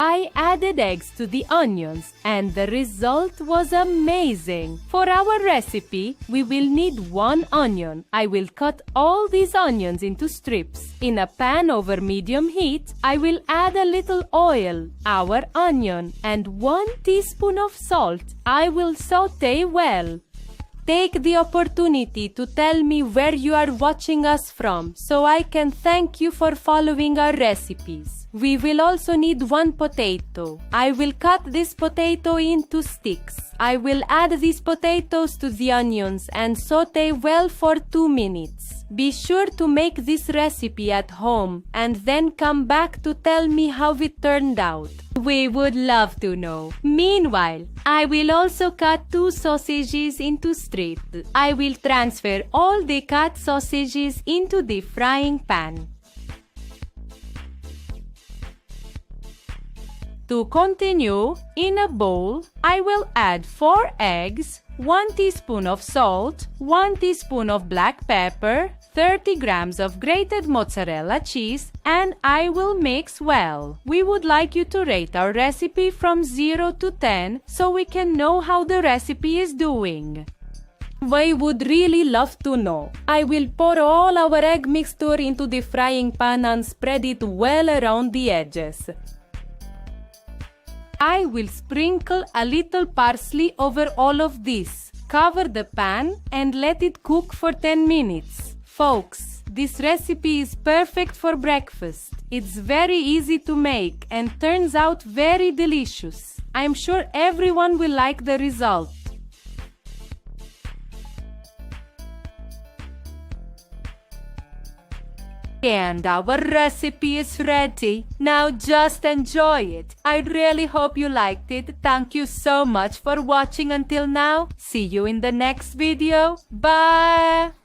I added eggs to the onions and the result was amazing. For our recipe, we will need 1 onion. I will cut all these onions into strips. In a pan over medium heat, I will add a little oil, our onion, and 1 teaspoon of salt. I will saute well. Take the opportunity to tell me where you are watching us from so I can thank you for following our recipes. We will also need 1 potato. I will cut this potato into sticks. I will add these potatoes to the onions and saute well for 2 minutes. Be sure to make this recipe at home and then come back to tell me how it turned out. We would love to know. Meanwhile, I will also cut 2 sausages into strips. I will transfer all the cut sausages into the frying pan. To continue, in a bowl, I will add 4 eggs, 1 teaspoon of salt, 1 teaspoon of black pepper, 30 grams of grated mozzarella cheese, and I will mix well. We would like you to rate our recipe from 0 to 10 so we can know how the recipe is doing. We would really love to know. I will pour all our egg mixture into the frying pan and spread it well around the edges. I will sprinkle a little parsley over all of this. Cover the pan and let it cook for 10 minutes. Folks, this recipe is perfect for breakfast. It's very easy to make and turns out very delicious. I'm sure everyone will like the result. And our recipe is ready. Now just enjoy it. I really hope you liked it. Thank you so much for watching until now. See you in the next video. Bye!